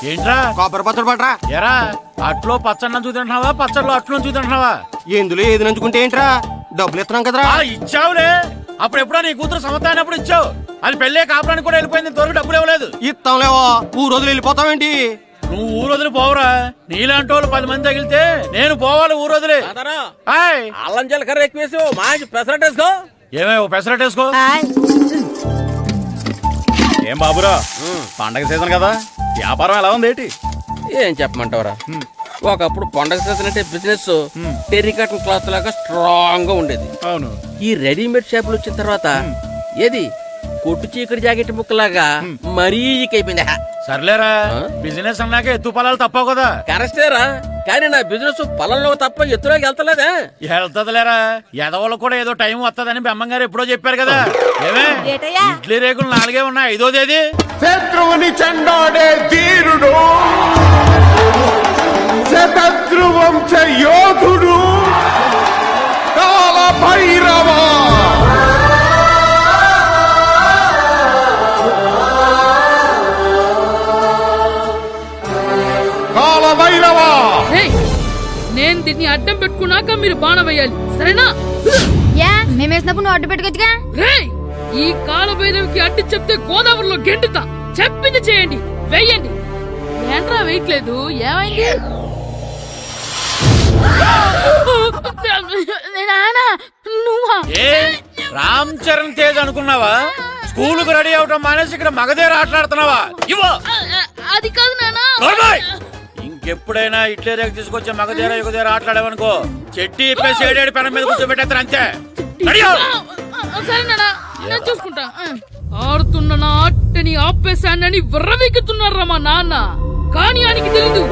ఏంట్రా కొబ్బరి పచ్చడి పట్రా. ఎరా అట్లో పచ్చడి చూతింటున్నావా, పచ్చడిలో అట్లో చూతింటున్నావా? ఎందులో ఏది నంచుకుంటే ఏంట్రా, డబ్బులు ఇస్తున్నాం కదరా. ఇచ్చావులే, అప్పుడు ఎప్పుడో నీ కూతురు సమత అయినప్పుడు ఇచ్చావు. అది పెళ్ళే కాపురానికి కూడా వెళ్ళిపోయింది, తోరు డబ్బులు ఇవ్వలేదు. ఇస్తాంలేవో, ఊరు వదిలి వెళ్ళిపోతావేంటి? నువ్వు ఊరు వదిలి పోవురా, నీలాంటి వాళ్ళు 10 మంది తగిలితే నేను పోవాలి ఊరు వదిలి. అల్లం జీలకర్ర ఎక్కువేసి మంచి పెసరట్ వేసుకో. ఏమేమో పెసరట్ వేసుకో. ఏం బాబురా, పండగ సీజన్ కదా, వ్యాపారం ఎలా ఉంది ఏంటి? ఏం చెప్పమంటావురా, ఒకప్పుడు పండగ సీజన్ అంటే బిజినెస్ టెర్రికాటన్ క్లాత్ లాగా స్ట్రాంగ్ గా ఉండేది. అవును, ఈ రెడీమేడ్ షాపులు వచ్చిన తర్వాత ఏది కొట్టు చీకటి జాకెట్ ముక్కలాగా మరీ అయిపోయింది. సర్లేరా, బిజినెస్ అన్నాక ఎత్తు పొలాలు తప్పవు కదా. కరెక్టేరా, కానీ నా బిజినెస్ పొలంలో తప్ప ఎత్తులోకి వెళ్తలేదా? వెళ్తదిలేరా, ఎదవలకు కూడా ఏదో టైం వస్తుందని బెమ్మంగారు ఎప్పుడో చెప్పారు కదా. ఏమే ఇడ్లీ రేకులు 4 ఉన్నాయి, 5వ తేదీ. శత్రువుని చెండాడే ధీరుడు, శతద్రు వంశ యోధుడు కాల భైరవ. కాల భైరవ, నేను దీన్ని అడ్డం పెట్టుకున్నాక మీరు బాణం వేయాలి, సరేనా? మేమేసినప్పుడు నువ్వు అడ్డు పెట్టుకోవచ్చుగా. ఈ కాలభైరవికి అడ్డు చెప్తే గోదావరిలో గెంటుతా. చెప్పింది చేయండి, వెయ్యండి. ఏంట్రా వేయట్లేదు, ఏమైంది? నువ్వా? రామ్ చరణ్ తేజ్ అనుకున్నావా? స్కూలుకు రెడీ అవటం మానేసి ఇక్కడ మగధేర ఆటలాడుతున్నావా? అది కాదు నానా. ఇంకెప్పుడైనా ఇట్లే రేపు తీసుకొచ్చే మగధేర యుగధేర ఆటలాడేవనుకో, చెట్టి ఇప్పేసి 7 పెనం మీద కూర్చోబెట్టేస్తారు అంతే. సరే నానా, నేను చూసుకుంటా. ఆడుతున్న నా ఆటని ఆపేశానని విర్రవీగుతున్నారా మా నాన్న. కానీ ఆయనకి తెలీదు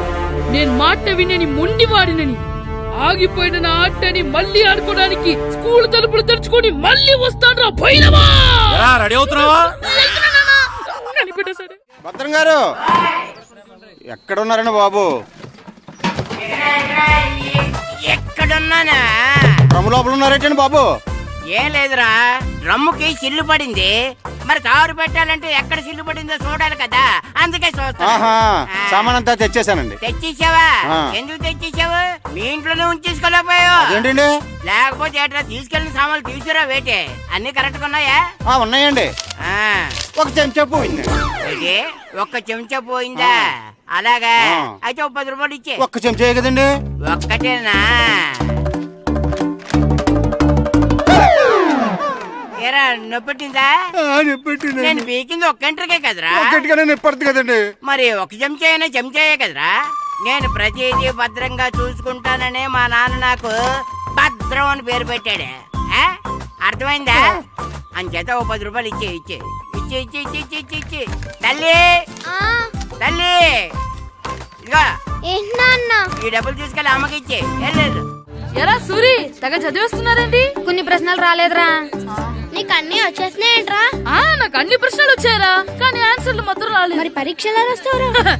నేను మాట వినని మొండివాడినని. ఆగిపోయిన నా ఆటని మళ్ళీ ఆడుకోవడానికి స్కూల్ తలుపులు తెరుచుకొని మళ్ళీ వస్తాడు రా భైరవా. రెడీ అవుతున్నావా? భద్రం గారు ఎక్కడున్నారండి బాబు? ఎక్కడున్నానా? డ్రమ్ము లోపల ఉన్నారేటండి బాబు? ఏం లేదురా, డ్రమ్ముకి సిల్లు పడింది. మరి కారు పెట్టాలంటే ఎక్కడ సిల్లు పడిందో చూడాలి కదా, అందుకే సామాన్ అంతా తెచ్చేసానండి. తెచ్చేసావా? ఎందుకు తెచ్చేసావు? మీ ఇంట్లోనే ఉంచేసుకోలేకపోయావు ఏంటండి? లేకపోతే ఎట్లా తీసుకెళ్లిన సామాన్లు తీసుకురా వేటే. అన్ని కరెక్ట్ గా ఉన్నాయా? ఉన్నాయండి. ఒక చెంచా పోయింది. ఒక్క చెంచా పోయిందా? అలాగా, అయితే 10 రూపాయలు ఇచ్చే. ఒక్క చెంచా కదండి? ఒక్కటేనా? ఏరా, నొప్పెట్టిందా? నేను పీకింది ఒక్క గంటకే కదరా. కదండి. మరి ఒక చెంచాయే కదరా. నేను ప్రతిదీ భద్రంగా చూసుకుంటాననే మా నాన్న నాకు భద్రం అని పేరు పెట్టాడు. అర్థమైందా? అంచేత 10 రూపాయలు ఇచ్చే. తల్లి తల్లి, ఇదిగో ఈ డబ్బులు తీసుకెళ్ళి అమ్మకి ఇచ్చే. ఎరా సూరి, తెగ చదివేస్తున్నారండి. కొన్ని ప్రశ్నలు రాలేదురా. నీకు అన్ని వచ్చేసినాయంట్రా? నాకు అన్ని ప్రశ్నలు వచ్చాయరా, కానీ ఆన్సర్లు మాత్రం రాలేదు. మరి పరీక్షలు రాస్తావురా?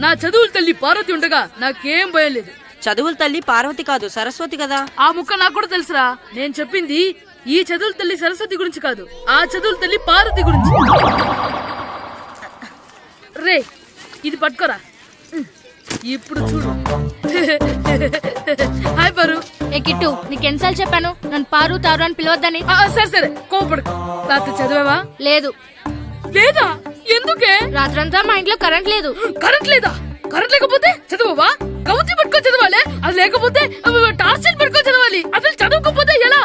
నా చదువుల తల్లి పార్వతి ఉండగా నాకేం భయం లేదు. చదువుల తల్లి పార్వతి కాదు, సరస్వతి కదా. ఆ ముక్క నాకు కూడా తెలుసురా. నేను చెప్పింది ఈ చదువుల తల్లి సరస్వతి గురించి కాదు, ఆ చదువుల తల్లి పార్వతి గురించి. రే, ఇది పట్టుకోరా. ఇప్పుడు చూడు. హాయ్ పారు. ఏ కిట్టు, నీకు ఎన్నిసార్లు చెప్పాను నన్ను పారు తారు అని పిలవద్దని? సరే కోపడుకో. రాత్రి చదివావా? లేదు. లేదా? ఎందుకే? రాత్రంతా మా ఇంట్లో కరెంట్ లేదు. కరెంట్ లేదా? కరెంట్ లేకపోతే చదవవా? కవిత పట్టుకొని చదవాలి. అది లేకపోతే టార్చ్ పట్టుకొని చదవాలి. అసలు చదవకపోతే ఎలా?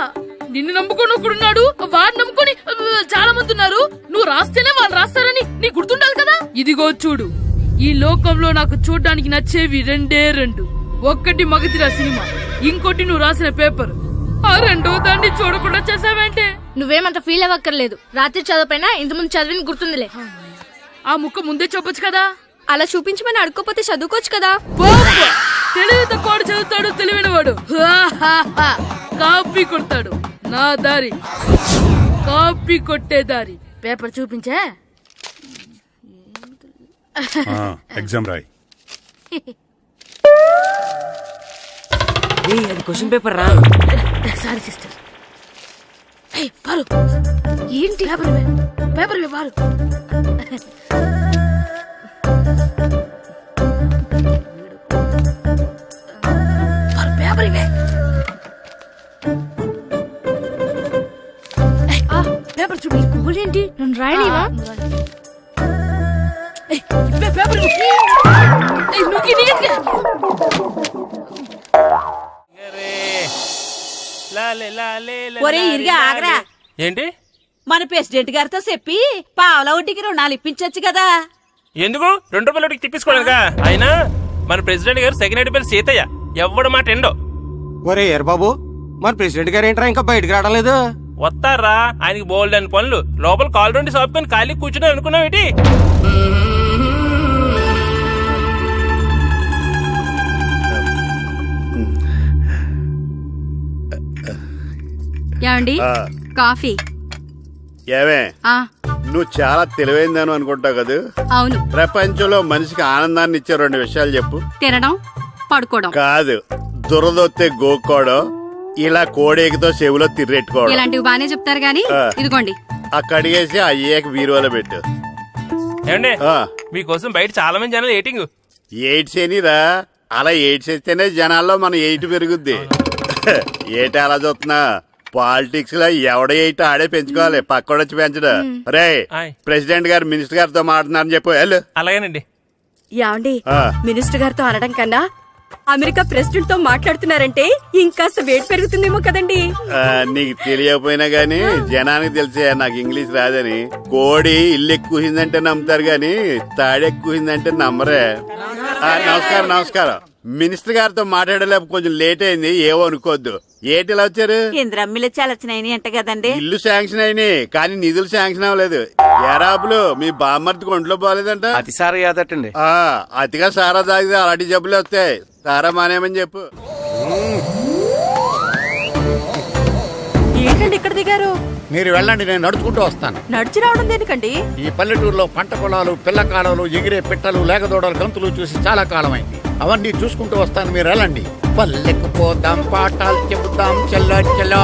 నిన్ను నమ్ముకొని ఒకడున్నాడు, వాడిని నమ్ముకొని చాలా మంది ఉన్నారు. నువ్వు రాస్తేనే వాళ్ళు రాస్తారని నీ గుర్తుండాలి కదా. ఇదిగో చూడు, ఈ లోకంలో నాకు చూడ్డానికి నచ్చేవి 2. ఒక్కటి మగధిర సినిమా, ఇంకోటి నువ్వు రాసిన పేపర్. ఆ 2వ దాన్ని చూడకుండా చేసావేంటే? నువ్వేమంత ఫీల్ అవ్వక్కర్లేదు. రాత్రి చదవపోయినా ఇంతకుముందు చదివిన గుర్తుందిలే. ఆ ముక్క ముందే చెప్పొచ్చు కదా. అలా చూపించమని అడుక్కోపోతే చదువుకోవచ్చు కదా. తెలివి తక్కువ చదువుతాడు, తెలివైన వాడు కాపీ కొడతాడు. నా దారి కాపీ కొట్టే దారి. పేపర్ చూపించే. ఎగ్జామ్ రాయి. అది క్వశ్చన్ పేపర్ రా. Sorry sister. ఏయ్, పారు ఏంటి పేపర్ ఇవే పారు. పారు, పేపర్ ఇవే. పేపర్ చూడు. గోల్ ఏంటి నన్ను రాయనివా? ఇవే పేపర్ ఇవే. నువ్వు నీట్గా ఒరే ఇరిగా ఆగరా. ఏంటి మన ప్రెసిడెంట్ గారితో చెప్పి పావుల వడ్డీకి రుణాలు ఇప్పించొచ్చు కదా. ఎందుకు 2 రూపాయలు ఒకటి తిప్పించుకోలేదుగా. అయినా మన ప్రెసిడెంట్ గారు సెకండ్ పేరు సీతయ్య ఎవడు మాట ఎండో. ఒరే ఎర్ బాబు, మన ప్రెసిడెంట్ గారు ఏంట్రా ఇంకా బయటకు రావడం లేదు? వస్తారా ఆయనకి బోల్డ్ అని పనులు. లోపల కాలు రెండు సాపుకొని ఖాళీ కూర్చుని అనుకున్నావు ఏంటి? ఏమండి కాఫీ? ఏమే ఆ నువ్వు చాలా తెలివైందని అనుకుంటావు కదా. అవును. ప్రపంచంలో మనిషికి ఆనందాన్ని ఇచ్చే 2 విషయాలు చెప్పు. తినడం, పడుకోవడం. కాదు, దురదొత్తే గోక్కోవడం, ఇలా కోడేకితో చెవులో తిర్రెట్టుకోవడం. ఇలాంటివి బానే చెప్తారు గానీ ఇదిగోండి. అక్కడిగేసి అయ్యేకి బీరువాలో పెట్టు. ఏమండి ఆ, మీకోసం బయట చాలా మంది జనాలు ఏటింగ్. ఎయిడ్స్ ఏనిరా, అలా ఎయిడ్స్ వేస్తేనే జనాల్లో మన ఎయిట్ పెరుగుద్ది. ఏటి అలా చూస్తున్నా? పాలిటిక్స్ లో ఎవడ ఎయిట్ ఆడే పెంచుకోవాలి, పక్కడొచ్చి పెంచడం. రే ఆయ్. ప్రెసిడెంట్ గారు మినిస్టర్ గారితో మాట్లాడుతున్నారని చెప్పు. వెళ్ళు. అలాగేనండి. ఏమండి ఆ. మినిస్టర్ గారితో అనడం కన్నా అమెరికా ప్రెసిడెంట్ తో మాట్లాడుతున్నారంటే ఇంకాస్త వేడి పెరుగుతుందేమో కదండి. నీకు తెలియకపోయినా గానీ జనానికి తెలిసే నాకు ఇంగ్లీష్ రాదని. కోడి ఇల్లు ఎక్కువసిందంటే నమ్ముతారు గాని తాడెక్కువసిందంటే నమ్మరే. నమస్కారం నమస్కారం. మినిస్టర్ గారితో మాట్లాడలేక కొంచెం లేట్ అయింది, ఏవో అనుకోవద్దు. ఏటి ఇలా వచ్చారు? ఇంద్రమ్మిలు చాలచ్చినాయని అంట కదండి. ఇల్లు శాంక్షన్ అయినాయి కానీ నిధులు శాంక్షన్ అవ్వలేదు. ఎరాపులు మీ బామ్మర్తికి ఒంట్లో పోలేదంట. అతిసారి యాదటండి. అతిగా సారా తాగితే అలాంటి జబ్బులు వస్తాయి. సారా మానేమని చెప్పు. ఏంటండి ఇక్కడ దిగారు? మీరు వెళ్ళండి, నేను నడుచుకుంటూ వస్తాను. నడిచి రావడం దేనికండి? ఈ పల్లెటూరులో పంట పొలాలు, పిల్ల కాలాలు, ఎగిరే పిట్టలు, లేగదోడలు, గంతులు చూసి చాలా కాలం అయింది. అవన్నీ చూసుకుంటూ వస్తాను, మీరు వెళ్ళండి. పల్లెకు పోదాం, పాఠాలు చెబుతాం, చల్లో చలో.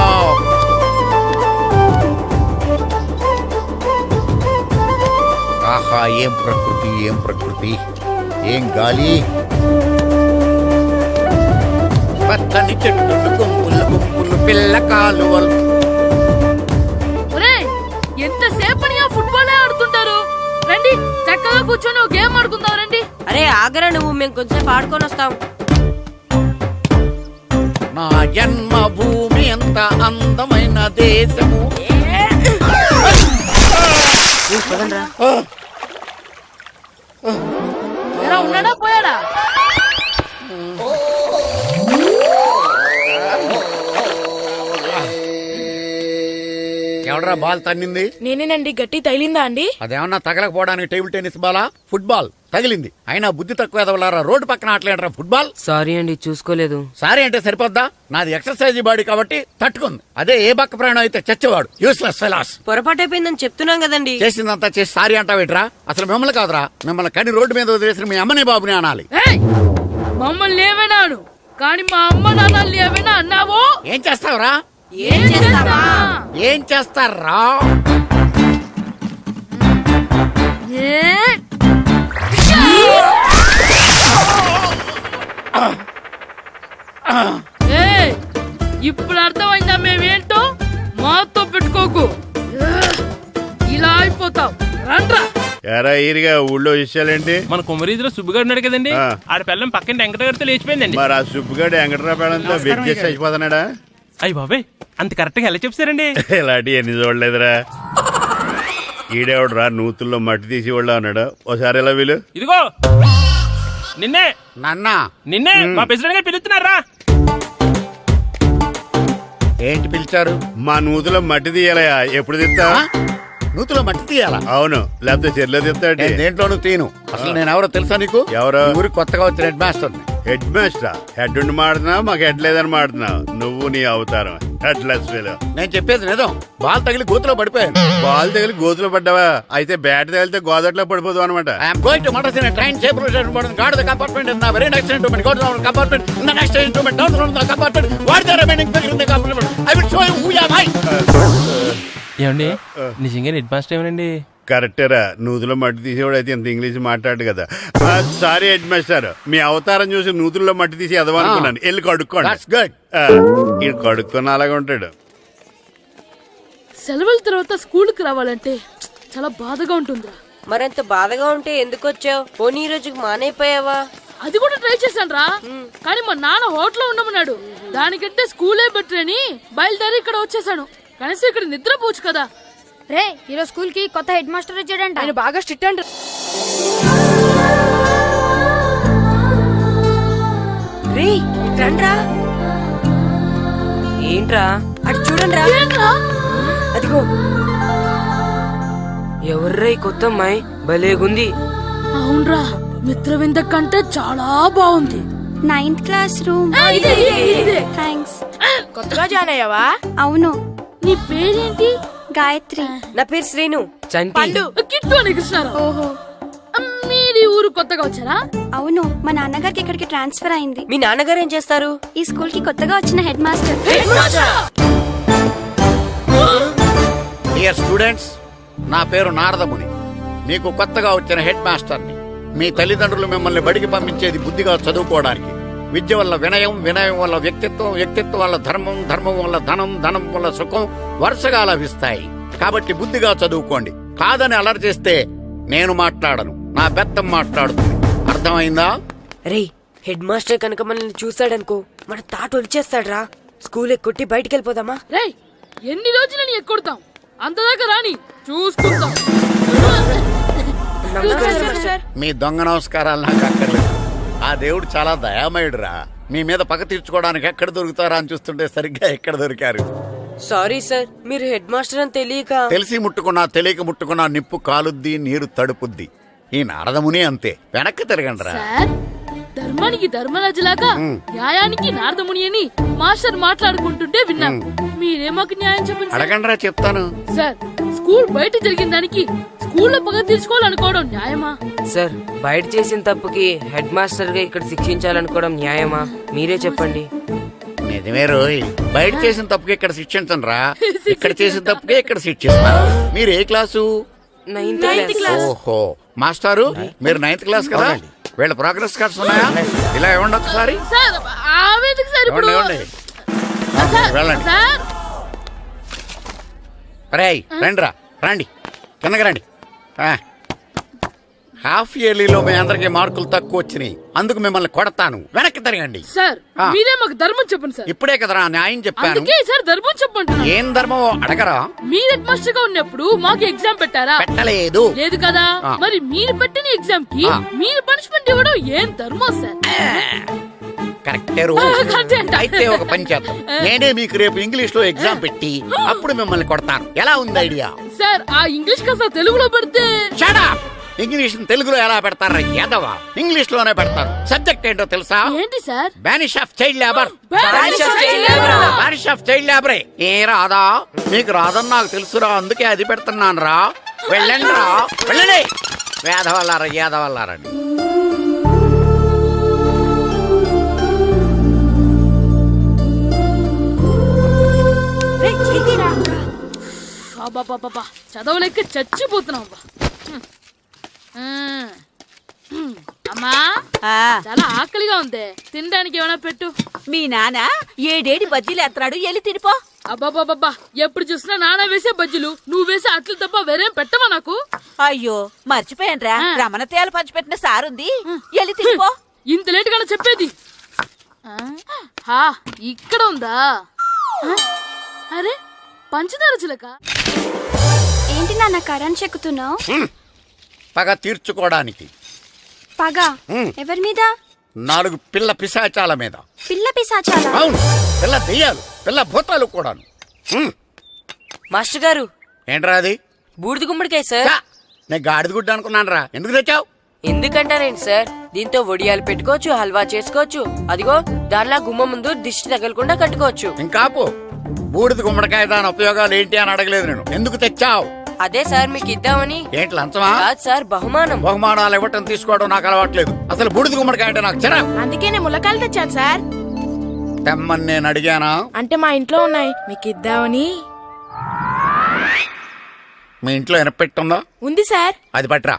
ఆహా, ఏం ప్రకృతి, ఏం ప్రకృతి, ఏం గాలి. పచ్చని చెట్లు, గుంపులు గుంపులు, పిల్ల కాలువలు. ఎంతసేపని ఆ ఫుట్బాల్ ఆడుతుంటారు. రండి చక్కగా కూర్చొని ఒక గేమ్ ఆడుకుందాం. రండి. అరే ఆగరా నువ్వు, మేము కొంచెం ఆడుకొని వస్తాం. నా జన్మభూమి ఎంత అందమైన దేశము. ఎలా ఉన్నాడా పోయాడా? ఎవడరా బాల్ తన్నింది? నేనేనండి. గట్టి తగిలిందా అండి? అదేమన్నా తగలకపోవడానికి టేబుల్ టెన్నిస్ బాలా, ఫుట్బాల్ తగిలింది. అయినా బుద్ధి తక్కువ ఎదవలారా, రోడ్డు పక్కన ఆటలేడరా ఫుట్బాల్. సారీ అండి, చూసుకోలేదు. సారీ అంటే సరిపోద్దా? నాది ఎక్సర్సైజ్ బాడీ కాబట్టి తట్టుకుంది. అదే ఏ బక్క ప్రాణం అయితే చచ్చేవాడు. Useless fellas. పొరపాటు అయిపోయిందని చెప్తున్నాం కదండి. చేసిందంతా చేసి సారీ అంటావేట్రా? అసలు మిమ్మల్ని కాదురా, మిమ్మల్ని కని రోడ్డు మీద వదిలేసిన మీ అమ్మని బాబుని అనాలి. ఏయ్! మమ్మల్ని ఏమైనాను కానీ మా అమ్మ నాన్నల్ని ఏమైనా అన్నావో? ఏం చేస్తావురా? ఏం చేస్తావా? ఏం చేస్తారా? ఇప్పుడు అర్థమైందా మేమేంటో? మాతో పెట్టుకోకు, ఇలా అయిపోతావు. రండ్రా. ఎరా ఈరిగా ఊళ్ళో విషయాలేంటి? మన కుమరీధిలో సుబ్బుగాడు ఉన్నాడు కదండి, ఆడ పిల్లం పక్కన వెంకటగారితో లేచిపోయిందండి. మరి ఆ సుబ్బుగాడు వెంకటరాపేడంతో వెయిట్ చేసి అయిపోతున్నాడా? అయ్యి బాబాయ్, అంత కరెక్ట్ గా ఎలా చెప్తారండి? ఇలాంటి ఎన్ని చూడలేదురా. ఈడేవాడురా నూతుల్లో మట్టి తీసి వాళ్ళు అన్నాడు. ఓసారి ఎలా వీలు? ఇదిగో నిన్నే నాన్న, నిన్నే మా ప్రెసిడెంట్ గారు పిలుస్తున్నారా? ఏంటి పిలిచారు? మా నూతులో మట్టి తీయాలయా. ఎప్పుడు తీస్తా? నూతులో మట్టి తీయాలా? అవును, లేకపోతే చెర్లో తీస్తాడు. దేంట్లోనూ తీను. అసలు నేను ఎవరో తెలుసా నీకు? ఎవరు? ఊరికి కొత్తగా వచ్చిన head master. Head master? Head ఉండి మాడుతున్నావు, మాకు హెడ్ లేదని మాడుతున్నావు. నువ్వు నీ అవతారం హెడ్ లెస్ ఫెలో. నేను చెప్పేది నిజం. బాల్ తగిలి గోతులో పడిపోయాను. బాల్ తగిలి గోతులో పడ్డావా? అయితే బ్యాట్ తగిలితే గోదట్లో పడిపోదు అనమాట. I'm going to motor in train safe guard the compartment in the very next instrument go to the compartment in the next instrument down the compartment what the remaining thing in the compartment I will show you who am I. ఏమండి నిజంగా head master ఏమనండి? కరెక్టేరా, నూతులో మట్టి తీసేవాడు అయితే ఇంత English మాట్లాడు కదా. Sorry head master, మీ అవతారం చూసి నూతుల్లో మట్టి తీసి ఎదవనుకున్నాను. వెళ్ళి కడుక్కోండి. That's good. ఈయన కడుక్కొని అలాగే ఉంటాడు. సెలవుల తర్వాత స్కూల్కి రావాలంటే చాలా బాధగా ఉంటుందిరా. మరంత బాధగా ఉంటే ఎందుకు వచ్చావు? పోనీ ఈ రోజుకి మానైపోయావా? అది కూడా ట్రై చేశాను రా, కానీ మా నాన్న హోటల్లో ఉండమన్నాడు. దానికంటే స్కూలే బెటర్ అని బయలుదేరి ఇక్కడ వచ్చేసాను. కనీసం ఇక్కడ నిద్రపోవచ్చు కదా. రే ఈరోజు స్కూల్ కి కొత్త హెడ్ మాస్టర్ వచ్చాడంట. ఆయన బాగా స్ట్రిక్ట్ అంట. రే రండ్రా. ఏంట్రా అటు చూడండి. ఏంట్రా? అదిగో ఎవర్రా ఈ కొత్త అమ్మాయి? భలేగుంది. అవునరా, మిత్రవింద కంటే చాలా బాగుంది. 9th class room. థ్యాంక్స్. కొత్తగా జాయిన్ అయ్యావా? అవును. నీ పేరేంటి? గాయత్రి. నా పేరు శ్రీను. చంటి. కిట్టు అని కృష్ణారావు. ఓహో. మీరు ఊరు కొత్తగా వచ్చారా? అవును, మా నాన్నగారికి ఇక్కడికి ట్రాన్స్ఫర్ అయింది. మీ నాన్నగారు ఏం చేస్తారు? ఈ స్కూల్ కి కొత్తగా వచ్చిన హెడ్ మాస్టర్. డియర్ స్టూడెంట్స్, నా పేరు నారదముని. మీకు కొత్తగా వచ్చిన హెడ్ మాస్టర్ని. మీ తల్లిదండ్రులు మిమ్మల్ని బడికి పంపించేది బుద్ధిగా చదువుకోవడానికి. విద్య వల్ల వినయం, వినయం వల్ల వ్యక్తిత్వం, వ్యక్తిత్వం వల్ల ధర్మం, ధర్మం వల్ల ధనం, ధనం వల్ల సుఖం వరుసగా లభిస్తాయి. కాబట్టి బుద్ధిగా చదువుకోండి. కాదని అలర్ చేస్తే నేను మాట్లాడను, నా బెత్తం మాట్లాడుతుంది. అర్థమైందా? రే హెడ్ మాస్టర్ కనుక మనల్ని చూసాడనుకో మన తాట వచ్చేస్తాడ్రా. స్కూల్ ఎక్కొట్టి బయటికి వెళ్ళిపోదామా? రేయ్, ఎన్ని రోజులని ఎక్కొడతాం? అంతదాకా రాని చూసుకుంటాం. మీ దొంగ నమస్కారాలు నాకు అక్కర్లేదు. ఆ దేవుడు చాలా దయామయుడురా. మీ మీద పగ తీర్చుకోవడానికి ఎక్కడ దొరుకుతారా అని చూస్తుంటే సరిగ్గా ఎక్కడ దొరికారు. సారీ సార్, మీరు హెడ్ మాస్టర్ అని తెలియక. తెలిసి ముట్టుకున్నా తెలియక ముట్టుకున్నా నిప్పు కాలుద్ది, నీరు తడుపుద్ది. ఈ నారదముని అంతే. వెనక్కి తిరగండిరా. సార్, ధర్మానికి ధర్మరాజులాగా న్యాయానికి నారదముని అని మాస్టర్ మాట్లాడుకుంటుంటే విన్నాం. మీరే మాకు న్యాయం చెప్పండి సార్. అడగండిరా, చెప్తాను. సార్, స్కూల్ బయట జరిగిన దానికి స్కూల్లో పగ తీర్చుకోవాలనుకోవడం న్యాయమా? సార్, బయట చేసిన తప్పుకి హెడ్ మాస్టర్ గా ఇక్కడ శిక్షించాలనుకోవడం న్యాయమా? మీరే చెప్పండి. నిజమే రోయ్, బయట చేసిన తప్పుకి ఇక్కడ శిక్షించండి రా. ఇక్కడ చేసిన తప్పుకే ఇక్కడ శిక్షిస్తాను. మీరు ఏ క్లాసు? 9th class. ఓహో, మాస్టారు మీరు 9th క్లాస్ కదా? వీళ్ళ ప్రోగ్రెస్ కార్డ్స్ ఉన్నాయా? ఇలా ఇవ్వండి ఒకసారి. సార్, ఆవేదకు సార్ ఇప్పుడు. ఇవ్వండి. సార్, వెళ్ళండి. సార్. రేయ్ రండిరా, రండి, కిందకి రండి. హాఫ్ ఇయర్లీలో మీ అందరికి మార్కులు తక్కువ వచ్చినాయి, అందుకు మిమ్మల్ని కొడతాను. వెనక్కి తిరగండి. సార్, మీరే మాకు ధర్మం చెప్పండి సార్. ఇప్పుడే కదరా న్యాయం చెప్పాను. అందుకే సార్ ధర్మం చెప్పండి. ఏం ధర్మమో అడగరా? మీరు హెడ్ మాస్టర్ గా ఉన్నప్పుడు మాకు ఎగ్జామ్ పెట్టారా? పెట్టలేదు. లేదు కదా. మరి మీరు పెట్టిన ఎగ్జామ్ కి మీరు పనిష్మెంట్ ఇవ్వడం ఏం ధర్మం సార్? కరెక్టే. అయితే ఒక పని చేద్దాం, నేనే మీకు రేపు ఇంగ్లీష్ లో ఎగ్జామ్ పెట్టి అప్పుడు మిమ్మల్ని కొడతాను. ఎలా ఉంది ఐడియా? సార్, ఆ ఇంగ్లీష్ కాస్త తెలుగులో పెడితే. Shut up! ఇంగ్లీష్ తెలుగులో ఎలా పెడతారా యాదవా? ఇంగ్లీష్ లోనే పెడతారు. సబ్జెక్ట్ ఏంటో తెలుసా? ఏంటి sir? Banish of child labour. Banish of child లేబరే. ఏ రాదా? మీకు రాదని నాకు తెలుసురా, అందుకే అది పెడుతున్నాను రా. వెళ్ళండి రా, వెళ్ళండి. వేదవల్లారా, యాదవల్లారండి. చదవలేక చచ్చిపోతున్నాం. అమ్మా, చాలా ఆకలిగా ఉంది, తినడానికి ఏమైనా పెట్టు. మీ నాన్న ఏడేడి బజ్జీలు ఎత్తాడు, ఎల్లి తినిపో. అబ్బాబాబా, ఎప్పుడు చూసినా నాన్న వేసే బజ్జీలు, నువ్వు వేసే అట్లు తప్ప వేరేం పెట్టవా నాకు? అయ్యో మర్చిపోయానురా, రమణ తేలు పంచిపెట్టిన సారుంది, ఎల్లి తినిపో. ఇంత లేట్ గా చెప్పేది. ఇక్కడ ఉందా? అరే, పంచదార చిలక. ఏంటి నాన్న కరెంట్ చెక్కుతున్నావు? పగ తీర్చుకోవడానికి. పగ ఎవరి మీద? 4 పిల్ల పిశాచాల మీద. పిల్ల పిశాచాలా? అవును, పిల్ల దెయ్యాలు, పిల్ల భూతాలు కూడాను. మాస్టర్ గారు, ఏంట్రా అది? బూడిద గుమ్మడికాయ సార్. నేను గాడిద గుడ్డ అనుకున్నాను రా. ఎందుకు తెచ్చావు? ఎందుకంటారేంటి సార్, దీంతో వడియాలు పెట్టుకోవచ్చు, హల్వా చేసుకోవచ్చు. అదిగో దానిలా గుమ్మ ముందు దిష్టి తగలకుండా కట్టుకోవచ్చు. ఇంకాపు, బూడిద గుమ్మడికాయ దాని ఉపయోగాలు ఏంటి అని అడగలేదు నేను. ఎందుకు తెచ్చావు? అదే సార్ మీకు ఇద్దామని. ఏంటి లంచమా? కాదు సార్, బహుమానం. బహుమానాలు ఇవ్వటం తీసుకోవడం నాకు అలవాట్లేదు. అసలు బూడిద గుమ్మడికాయ అంటే నాకు చిరా. అందుకే నేను ములకాయలు తెచ్చాను సార్. తెమ్మని నేను అడిగానా? అంటే మా ఇంట్లో ఉన్నాయి, మీకు ఇద్దామని. మీ ఇంట్లో ఎనపెట్టుందా? ఉంది సార్. అది పట్రా.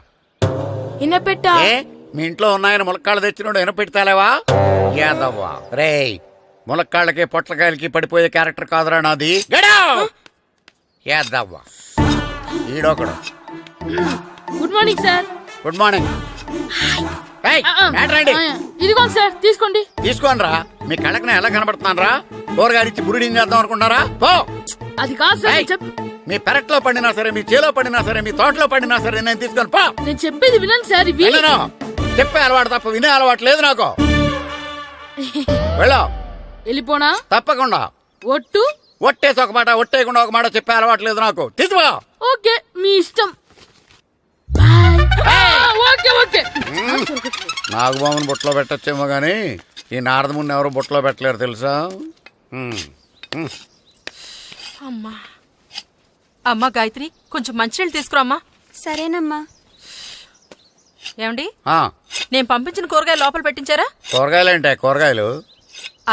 ఇన్నపెట్టా? ఏ మీ ఇంట్లో ఉన్నాయని ములక్కాళ్ళు తెచ్చినోడు ఎనపెడతాలేవా? యాదవ్వా రేయ్, ములక్కాళ్ళకి పొట్లకాయలకి పడిపోయే క్యారెక్టర్ కాదురా నాది. యాదవ్వా ఈడొకడు. Good morning sir. Good morning. రండి ఇదిగోండి సార్, తీసుకోండి. తీసుకోనరా, మీ కళ్ళకి నేను ఎలా కనబడుతున్నాను రా? కూరగాయలు ఇచ్చి బురిడింగ్ చేద్దాం అనుకుంటారా? పో. అది కాదు సార్, మీ పెరట్లో పండినా సరే, మీ చేలో పండినా సరే, మీ తోటలో పండినా సరే నేను తీసుకొని పో. నేను చెప్పేది వినండి సార్. ఇవి వెళ్ళను. చెప్పే అలవాటు తప్ప వినే అలవాటు లేదు నాకు. వెళ్ళో. వెళ్ళిపోనా? తప్పకుండా. ఒట్టు? ఒట్టేసి ఒక మాట, ఒట్టేయకుండా ఒక మాట చెప్పే అలవాటు లేదు నాకు. తీసుకో. ఓకే, మీ ఇష్టం. Okay okay. నాగబాబుని బుట్టలో పెట్టచ్చేమో గాని ఈ నారదముని ఎవరు బుట్టలో పెట్టలేరు తెలుసా? అమ్మా గాయత్రి, కొంచెం మంచినీళ్ళు తీసుకురామ్మా. సరేనమ్మా. ఏమండి, ఆ, నేను పంపించిన కూరగాయలు లోపల పెట్టించారా? కూరగాయలు ఏంటే? కూరగాయలు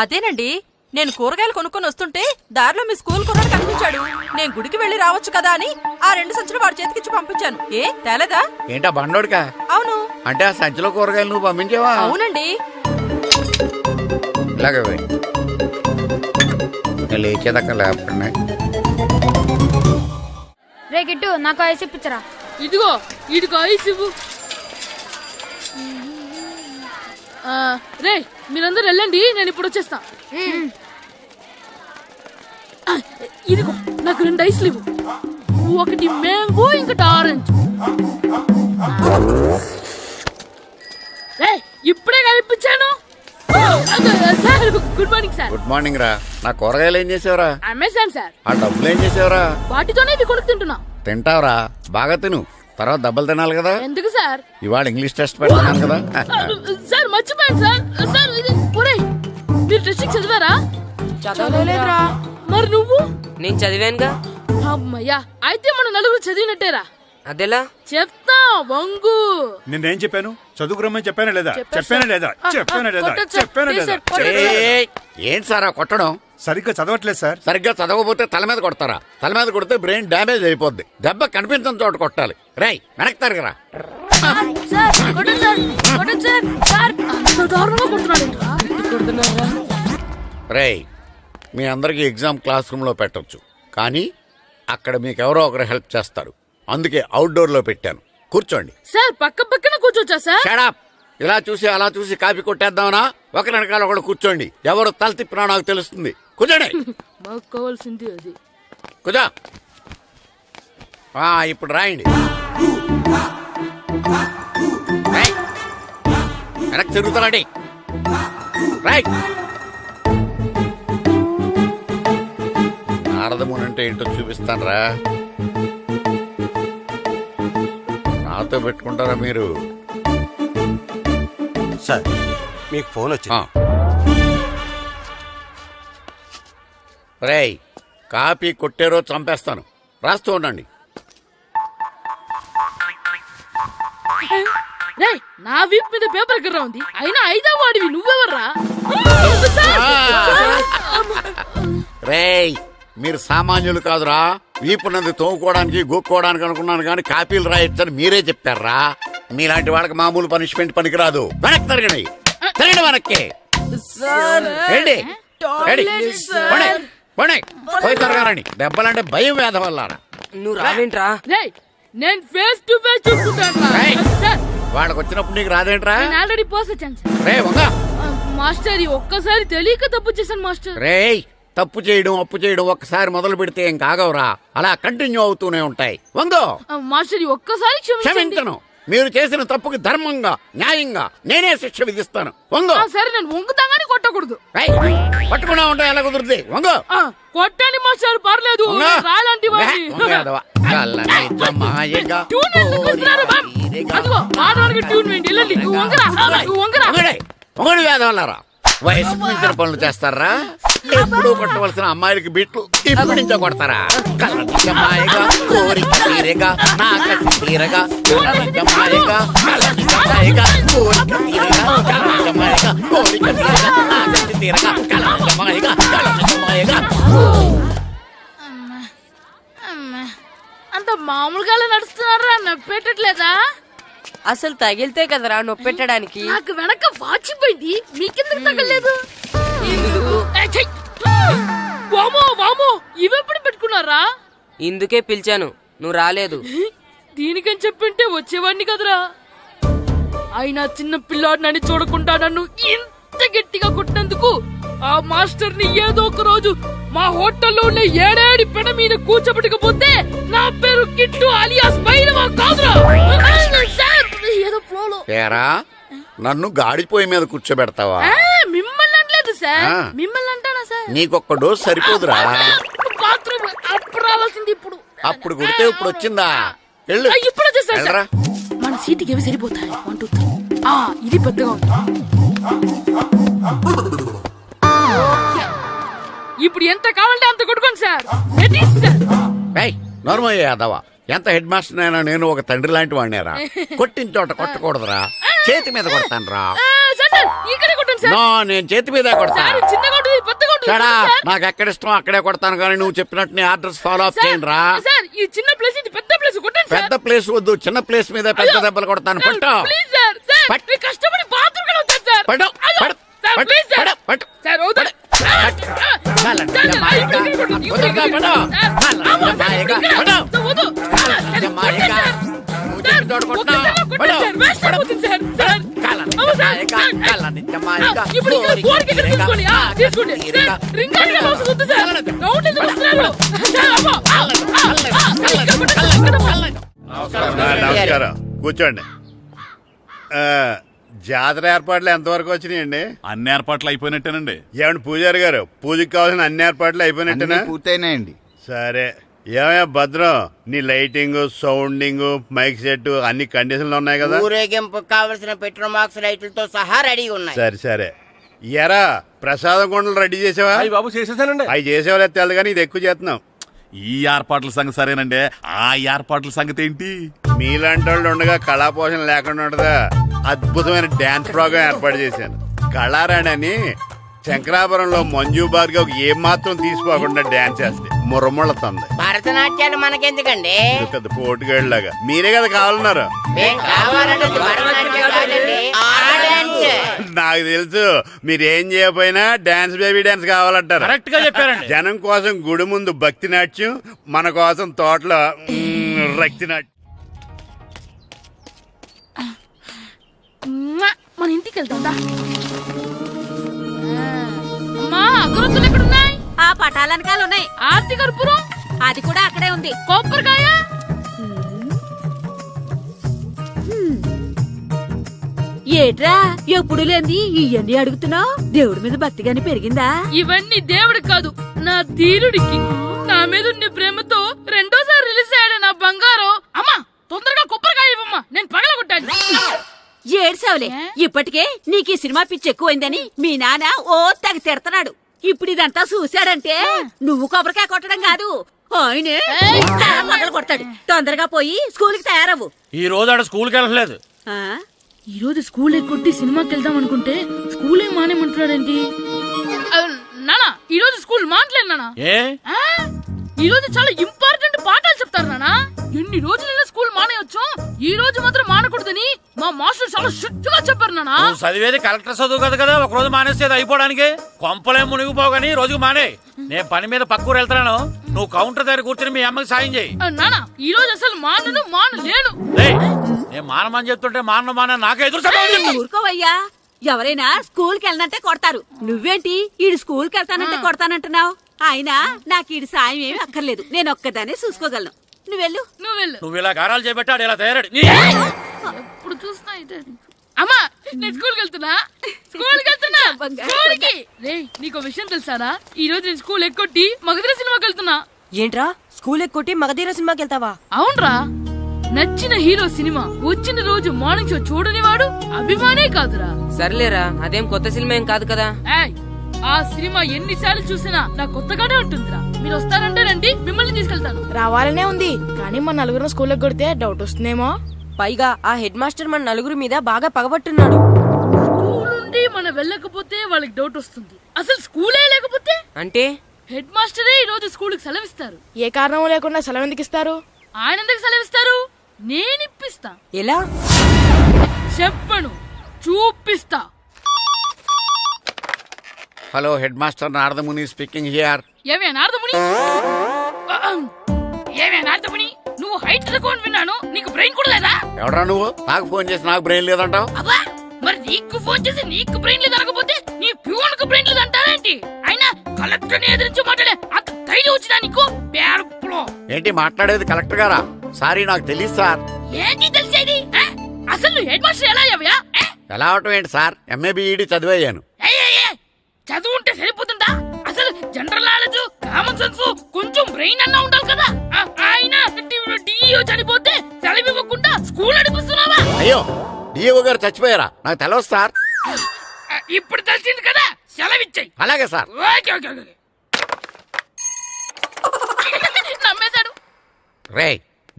అదేనండి, నేను కూరగాయలు కొనుక్కొని వస్తుంటే దారిలో మీ స్కూల్ కుర్రాడు కనిపించాడు. నేను గుడికి వెళ్లి రావచ్చు కదా అని ఆ 2 సంచులు వాడి చేతికిచ్చి పంపించాను. ఏ తేలేదా? ఏంటా బండోడికా? అవును. అంటే ఆ సంచిలో కూరగాయలు నువ్వు పంపించావా? అవునండి. ఇలాగే లేచేదాకా లేపండి. రే గిట్టు, నాకు ఐస్ ఇప్పించరా. ఇదిగో ఇదిగో ఐస్ ఇవ్వు. రే మీరందరూ వెళ్ళండి, నేను ఇప్పుడు వచ్చేస్తా. ఇదిగో నాకు 2 ఐస్లు ఇవ్వు. ఒకటి మ్యాంగో, ఇంకటి ఆరెంజ్. రే ఇప్పుడే కనిపించాను. Sir good morning sir. Good morning రా. నా కూరగాయలు ఏం చేసావురా? Amazon sir. ఆ డబ్బులు ఏం చేసావురా? వాటితోనే ఇవి కొనుక్కు తింటున్నా. తింటావురా, బాగా తిను. తర్వాత దెబ్బలు తినాలి కదా. ఎందుకు సార్? ఇవాళ ఇంగ్లీష్ టెస్ట్ పెడతాను కదా. సార్ మర్చిపోయాను సార్. సార్ ఇది ఒరేయ్, మీరు టెస్టింగ్ చదివారా? చదవలేదురా. మరి నువ్వు? నేను చదివానుగా. అమ్మయ్యా, అయితే మన నలుగురు చదివినట్టేరా. అదెలా? చెప్తా వంగు. నిన్నేం చెప్పాను? చదువుకురమ్మని చెప్పానా లేదా? చెప్పానా లేదా? చెప్పానా లేదా? కొట్టొచ్చు సార్. చెప్పానా ప్లీజ్ లేదా? సార్, కొట్టొచ్చు. ఏయ్, ఏంటి సార్ ఆ కొట్టడం? సరిగ్గా చదవట్లేదు సార్. సరిగ్గా చదవకపోతే తల మీద కొడతారా? తల మీద కొడితే బ్రెయిన్ డ్యామేజ్ అయిపోద్ది. దెబ్బ కనిపించిన చోట కొట్టాలి. రేయ్ వెనక్కి తరగరా. సార్ కొట్టండి సార్, కొట్టండి సార్. సార్ అంత దారుణంగా కొడుతున్నాడేంట్రా? రేయ్, మీ అందరికీ ఎగ్జామ్ క్లాస్ రూమ్ లో పెట్టొచ్చు, కానీ అక్కడ మీకు ఎవరో ఒకరు హెల్ప్ చేస్తారు. అందుకే అవుట్డోర్ లో పెట్టాను. కూర్చోండి. సార్ పక్క పక్కన కూర్చోచ్చా సార్? షడప్. ఇలా చూసి అలా చూసి కాపీ కొట్టేద్దామనా? ఒకరి వెనకాల ఒకడు కూర్చోండి. ఎవరు తల తిప్పినా నాకు తెలుస్తుంది. కూర్చోండి. మాకు కావాల్సింది అది. కూర్చో. ఇప్పుడు రాయండి. రేయ్, వెనక్కి తిరుగుతారండి. రైట్. నారదముని అంటే ఏంటో చూపిస్తాను రా. నాతో పెట్టుకుంటారా మీరు? సార్ మీకు ఫోన్ వచ్చింది. రేయ్, కాపీ కొట్టారో చంపేస్తాను. రాస్తూ ఉండండి. రేయ్, నా వీప్ మీద పేపర్ ఎక్కడ ఉంది? అయినా 5వ వాడివి నువ్వెవర్రా? రేయ్, మీరు సామాన్యులు కాదురా. వీపున్నది తోముకోవడానికి గోక్కోవడానికి అనుకున్నాను కానీ కాపీలు రాయొచ్చని మీరే చెప్పారా? మీలాంటి వాళ్ళకి మామూలు పనిష్మెంట్ పనికిరాదు. వెనక్కి తిరగండి. తిరగండి వెనక్కి. ఏంటి? పోయి తిరగారండి. దెబ్బలంటే భయం వేద వల్ల. నువ్వు రావేంట్రా? రేయ్, నేను ఫేస్ టు ఫేస్ చూసుకుంటాను. రేయ్. సార్ వాళ్ళకి వచ్చినప్పుడు నీకు రాదేంట్రా? నేను ఆల్రెడీ పోస్ వచ్చాను సార్. రే వంగ. మాస్టర్ ఈ ఒక్కసారి తెలియక తప్పు చేశాను మాస్టర్. రేయ్, తప్పు చేయడం అప్పు చేయడం ఒక్కసారి మొదలు పెడితే ఏం కాగవరా. అలా కంటిన్యూ అవుతూనే ఉంటాయి. వంగో. మాస్టర్ ఈ ఒక్కసారి క్షమించను. మీరు చేసిన తప్పుకి ధర్మంగా న్యాయంగా నేనే శిక్ష విధిస్తాను. వంగో. సరే, నేను వంగుతాగానే కొట్టకూడదు. పట్టుకున్నా ఉంటా ఎలా కుదురుతుంది. వంగో. కొట్టండి మాస్టర్, పర్లేదు. రాలాంటి ట్యూన్ వేయండి. వెళ్ళండి. నువ్వు వంగరా, నువ్వు వంగరా. ఒకటి వేదవల్లారా. వయసుకు మించిన పనులు చేస్తారా? ఎప్పుడు కొట్టవలసిన అమ్మాయిలకి బిట్లు ఇప్పుడు నుంచో కొడతారా? కలజమాయగా కోరిక తీరగా నా కసి తీరగా కలజమాయగా కలజమాయగా కోరిక తీరగా కలజమాయగా కోరిక తీరగా నా కసి తీరగా కలజమాయగా కలజమాయగా. అంత మామూలుగా నడుస్తున్నారా నప్పెట్టట్లేదా? అసలు తగిలితే కదరా నొప్పెట్టడానికి. నాకు వెనక వాచిపోయింది, మీకెందుకు తగలేదు? వామో వామో, ఇవెప్పుడు పెట్టుకున్నారా? ఇందుకే పిలిచాను, నువ్వు రాలేదు. దీనికని చెప్పింటే వచ్చేవాడిని కదరా. అయినా చిన్న పిల్లాడినని చూడకుండా నన్ను ఇంత గట్టిగా కొట్టినందుకు ఆ మాస్టర్ ని ఏదో ఒక రోజు మా హోటల్లో ఉన్న ఏడేడి పెడ మీద కూర్చోబెట్టకపోతే నా పేరు కిట్టు అలియాస్ బైరవా కాదురా. సార్, ఏదో ఫ్లోలో. ఏరా నన్ను గాడిపోయి మీద కూర్చోబెడతావా? మిమ్మల్ని అనలేదు సార్, ఆ. మిమ్మల్ని అంటానా సార్? నీకొక్క డోస్ సరిపోదురా. బాత్రూమ్ అప్పుడు రావాల్సింది ఇప్పుడు. అప్పుడు కొడితే ఇప్పుడు వచ్చిందా? వెళ్ళు. ఇప్పుడు వచ్చేసారు సార్. వెళ్ళరా. మన సీటుకి ఏవి సరిపోతాయి? 1 2 3. ఇది పెద్దగా ఉంది. ఇప్పుడు ఎంత కావాలంటే అంత కొట్టుకోండి సార్. Ready sir. నోర్మయ్య యాదవ, ఎంత హెడ్ మాస్టర్ అయినా నేను ఒక తండ్రి లాంటి వాడినేరా. కొట్టిన చోట కొట్టకూడదురా, చేతి మీద కొడతాను రా. సార్ సార్, ఇక్కడే కొట్టండి సార్. నో, నేను చేతి మీద కొడతా. సార్, చిన్నగా ఉంటుంది, పెద్దగా ఉంటుంది సడా, సార్. నాకు ఎక్కడ ఇష్టం అక్కడే కొడతాను, కానీ నువ్వు చెప్పినట్టు నీ ఆర్డర్స్ ఫాలో అప్ సార్, చేయండి రా. సార్, ఈ చిన్న ప్లేస్ ఇది పెద్ద ప్లేస్, కొట్టండి సార్. పెద్ద ప్లేస్ వద్దు, చిన్న ప్లేస్ మీద పెద్ద దెబ్బలు కొడతాను. పట్టు ప్లీజ్ సార్. సార్, పట్టు. మీరు కష్టపడి బాత్రూమ్ కూడా వచ్చారు సార్. పట్టు, అయ్యో, పట్టు, సార్, పట్టు, ప్లీజ్ సార్. పట్టు, పట్టు. సార్, వద్దు. కాలండి, సార్, అమ్మాయిగా. ఇప్పుడు ఇక్కడ కొట్టండి, వద్దుగా, ఇక్కడ పట్టు. కొట్టండి. సార్, కాలండి, అమ్మో, సార్, అమ్మాయిగా. ఇక్కడ. పట్టు. వద్దు. కాలండి, అమ్మాయిగా. నువ్వు చెప్పిన చోట కొట్టు. కొట్టండి సార్, వేస్ట్ అయిపోతుంది సార్. సార్, కాలండి, అమ్మో, సార్. అమ్మాయిగా. కాలండి, అమ్మాయిగా. ఇప్పుడు ఇక్కడ గోడకి ఇక్కడ తీసుకోండి. తీసుకోండి. సార్, రింగ్ అడిగే అవసరం వద్దు సార్. రౌండ్ ఎందుకు వస్తున్నారు? సార్, అమ్మో. ఇక్కడ కొట్టండి, ఇక్కడ కొట్టండి. నమస్కారం, కూర్చోండి. జాతర ఏర్పాట్లు ఎంతవరకు వచ్చినాయండి? అన్ని ఏర్పాట్లు అయిపోయినట్టేనండి. ఏమండి పూజారి గారు, పూజకి కావాల్సిన అన్ని ఏర్పాట్లు అయిపోయినట్టేనా? పూర్తయినాయండి. సరే. ఏమయ్యా భద్రం, నీ లైటింగ్, సౌండింగ్, మైక్ సెట్ అన్ని కండిషన్లు ఉన్నాయి కదా? ఊరేగింపు కావలసిన పెట్రోల్ మార్క్స్ లైట్లతో సహా రెడీ ఉన్నాయి. సరే సరే. ఎరా ప్రసాదం కొండలు రెడీ చేసావా? బాబు చేసేసానండి. అవి చేసేవాళ్ళు తెలదు కానీ ఇది ఎక్కువ చేస్తున్నాం. ఈ ఏర్పాట్ల సంగతి సరేనండి, ఆ ఏర్పాట్ల సంగతి ఏంటి? మీలాంటి వాళ్ళు ఉండగా కళాపోషణ లేకుండా ఉండదా? అద్భుతమైన డాన్స్ ప్రోగ్రామ్ ఏర్పాటు చేశాను. కళారాణి అని శంకరాపురంలో మంజు భార్గవ్ ఏం మాత్రం తీసుకోకుండా డాన్స్ చేస్తే మురముళ్ళతుంది. భరతనాట్యాలు మనకెందుకండి? ఇది పెద్ద పోటుగాళ్ళలాగా మీరే కదా కావాలన్నారు. మేం కావాలంటే భరతనాట్యం కాదండి, ఆ డాన్స్. నాకు తెలుసు, మీరేం చేయకపోయినా డాన్స్ బేబీ డాన్స్ కావాలంటారు. కరెక్ట్ గా చెప్పారండి. జనం కోసం గుడి ముందు భక్తి నాట్యం, మన కోసం తోటలో రక్తి నాట్యం. మన ఇంటికి వెళ్తాం. అమ్మా, అగరొత్తులు ఎక్కడున్నాయి? ఆ పటాలనకాలు ఉన్నాయి. ఆర్తి కర్పూరం అది కూడా అక్కడే ఉంది. కొబ్బరికాయ ఏట్రా ఎప్పుడు లేని ఇవన్నీ అడుగుతున్నావు? దేవుడి మీద భక్తిగాని పెరిగిందా? ఇవన్నీ దేవుడికి కాదు, నా ధీరుడికి. నా మీద ఉండే ప్రేమతో రెండోసారి రిలీజ్ అయ్యాడు నా బంగారం. అమ్మా, తొందరగా కొబ్బరికాయ ఇవ్వమ్మా, నేను పగలగొట్టాను. ఏడ్సావులే, ఇప్పటికే నీకు ఈ సినిమా పిచ్చి ఎక్కువైందని మీ నాన్న ఓ తెగ తిడతాడు. ఇప్పుడు ఇదంతా చూశాడంటే నువ్వు కొబ్బరికాయ కొట్టడం కాదు, ఆయనే మొదలు కొడతాడు. తొందరగా పోయి స్కూల్ కి తయారవు. ఈ రోజు ఆడ స్కూల్కి వెళ్ళలేదు. ఆ? ఈ రోజు స్కూల్ కొట్టి సినిమాకి వెళ్దాం అనుకుంటే స్కూల్ ఏం మానేమంటున్నాడేంటి? నానా, ఈ రోజు స్కూల్ మానట్లేదు నానా. ఏ ఆ? ఈ రోజు చాలా ఇంపార్టెంట్ పాఠాలు చెప్తారు నానా. ఎన్ని రోజులైనా స్కూల్ మానేయొచ్చు, ఈ రోజు మాత్రం మానకూడదని మా మాస్టర్ చాలా స్ట్రిక్ట్ గా చెప్పారు నానా. నువ్వు చదివేది కలెక్టర్ చదువు కదా కదా, ఒక రోజు మానేసేది అయిపోవడానికి. కొంపలే మునిగిపోగాని రోజుకు మానే. నేను పని మీద పక్కూరు వెళ్తున్నాను, నువ్వు కౌంటర్ దగ్గర కూర్చొని మీ అమ్మకి సాయం చేయి. నానా, ఈ రోజు అసలు మానలేను. నేను మానమని చెప్తుంటే మాన నాకే ఎదురు సమాధానం చెప్తావు. ఊరుకోవయ్యా, ఎవరైనా స్కూల్ కి వెళ్ళనంటే కొడతారు. నువ్వేంటి ఈడు స్కూల్ కి వెళ్తానంటే కొడతానంటున్నావు? అయినా నాకు ఈడు సాయం ఏమి అక్కర్లేదు, నేను ఒక్కదానే చూసుకోగలను. నువ్వెళ్ళు. నువ్వు ఇలా గారాలు చేపెట్టాడు ఇలా తయారాడు. ఇప్పుడు చూస్తున్నా ఇదే. అమ్మా, నేను స్కూల్కి వెళ్తున్నా. స్కూల్కి రేయ్, నీకు విషయం తెలుసారా? ఈ రోజు నేను స్కూల్ ఎక్కొట్టి మగధీర సినిమాకి వెళ్తున్నా. ఏంట్రా, స్కూల్ ఎక్కొట్టి మగధీర సినిమాకి వెళ్తావా? అవునరా, నచ్చిన హీరో సినిమా వచ్చిన రోజు మార్నింగ్ షో చూడని వాడు అభిమానే కాదురా. సర్లేరా, అదేం కొత్త సినిమా ఏం కాదు కదా. ఏయ్, ఆ సినిమా ఎన్నిసార్లు చూసినా నాకు కొత్తగానే ఉంటుందిరా. మీరు వస్తారంటే రండి, మిమ్మల్ని తీసుకెళ్తాను. రావాలనే ఉంది, కానీ మన నలుగురు స్కూల్కి కొడితే డౌట్ వస్తుందేమో. పైగా ఆ హెడ్ మాస్టర్ మన నలుగురి మీద బాగా పగబట్టున్నాడు. స్కూల్ నుండి మనం వెళ్ళకపోతే వాళ్ళకి డౌట్ వస్తుంది. అసలు స్కూలే లేకపోతే అంటే హెడ్ మాస్టరే ఈ రోజు స్కూల్ కి సెలవిస్తారు. ఏ కారణం లేకుండా సెలవు ఎందుకు ఇస్తారు? ఆయన ఎందుకు సెలవిస్తారు? నేను ఇప్పిస్తా. ఎలా? చెప్పను, చూపిస్తా. Hello, head master Naradamuni speaking here. ఏమే నారదముని, ఏమే నారదముని, నువ్వు హైట్ తక్కువ విన్నాను, నీకు బ్రెయిన్ కూడా లేదా? ఎవడ్రా నువ్వు? నాకు ఫోన్ చేసి నాకు బ్రెయిన్ లేదంటావు? అబ్బా, మరి నీకు ఫోన్ చేసి నీకు బ్రెయిన్ లేదు అనకపోతే నీ ప్యూన్ కు బ్రెయిన్ లేదు అంటారేంటి? అయినా కలెక్టర్ ని ఎదిరించి మాట్లాడే అంత ధైర్యం వచ్చినా నీకు? పేరులో ఏంటి మాట్లాడేది? కలెక్టర్ గారా? సారీ, నాకు తెలియదు సార్. ఏంటి తెలిసేది? అసలు నువ్వు హెడ్ మాస్టర్ ఎలా అయ్యావయ్యా? ఎలా అవటం ఏంటి సార్? MA B Ed చదివయ్యాను. చదువు ఉంటే సరిపోతుందా? అసలు జనరల్ నాలెడ్జ్, కామన్ సెన్స్, కొంచెం బ్రెయిన్ అన్నా ఉండాలి కదా. ఆయన డిఇఓ చనిపోతే సెలవు ఇవ్వకుండా స్కూల్ నడిపిస్తున్నావా? అయ్యో, డిఓ గారు చచ్చిపోయారా? నాకు తెలియదు సార్. ఇప్పుడు తెలిసింది కదా, సెలవిచ్చాయి. అలాగే సార్. Okay okay okay. నమ్మేశాడు. రే,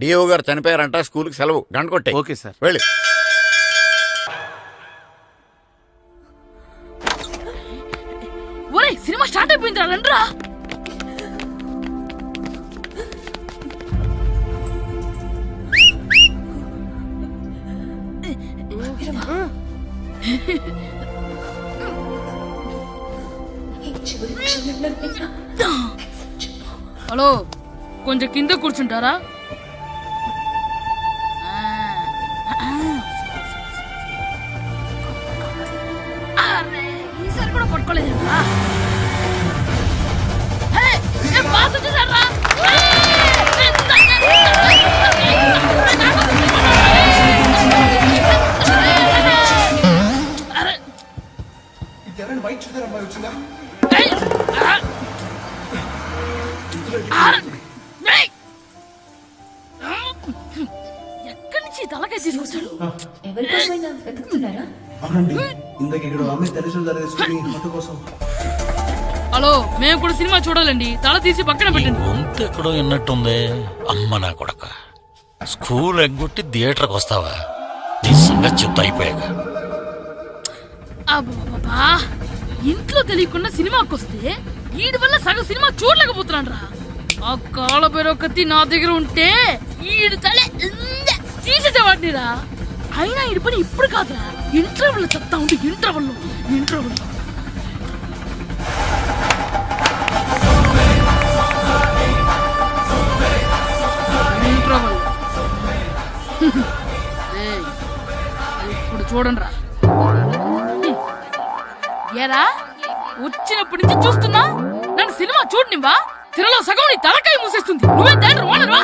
డిఓ గారు చనిపోయారంట, స్కూల్ కి సెలవు. గంట కొట్టే. Okay sir. వెళ్ళి. ఒరే, సినిమా స్టార్ట్ అయిపోయిందిరా, రండ్రా. హలో, కొంచెం కింద కూర్చుంటారా? ఈసారి కూడా పట్టుకోలేదు. ఎక్కడి నుంచి తలకాయ తీసుకొచ్చాడు? హలో, మేము కూడా సినిమా చూడాలండి. తల తీసి పక్కన పెట్టండి. గొంతు ఎక్కడో విన్నట్టుంది. అమ్మ నా కొడక, స్కూల్ ఎగ్గొట్టి థియేటర్కి వస్తావా? నీ సంగతి చెప్తా అయిపోయాక. అబ్బా, ఇంట్లో తెలియకుండా సినిమాకి వస్తే వీడి వల్ల సగం సినిమా చూడలేకపోతున్నాను రా. ఆ కాళ్ళ బెరొకతి నా దగ్గర ఉంటే ఈడు తలే తీసేసేవాడిని రా. అయినా ఈడి పని ఇప్పుడు కాదురా, ఇంటర్వెల్ చెప్తా ఉంటే ఇంటర్వెల్ ఇప్పుడు చూడండి రా. ఏరా, వచ్చినప్పటి నుంచి చూస్తున్నా, నన్ను సినిమా చూడనివ్వా? తిరలో సగం నీ తలకాయ మూసేస్తుంది. నువ్వే దాని ఓనర్వా?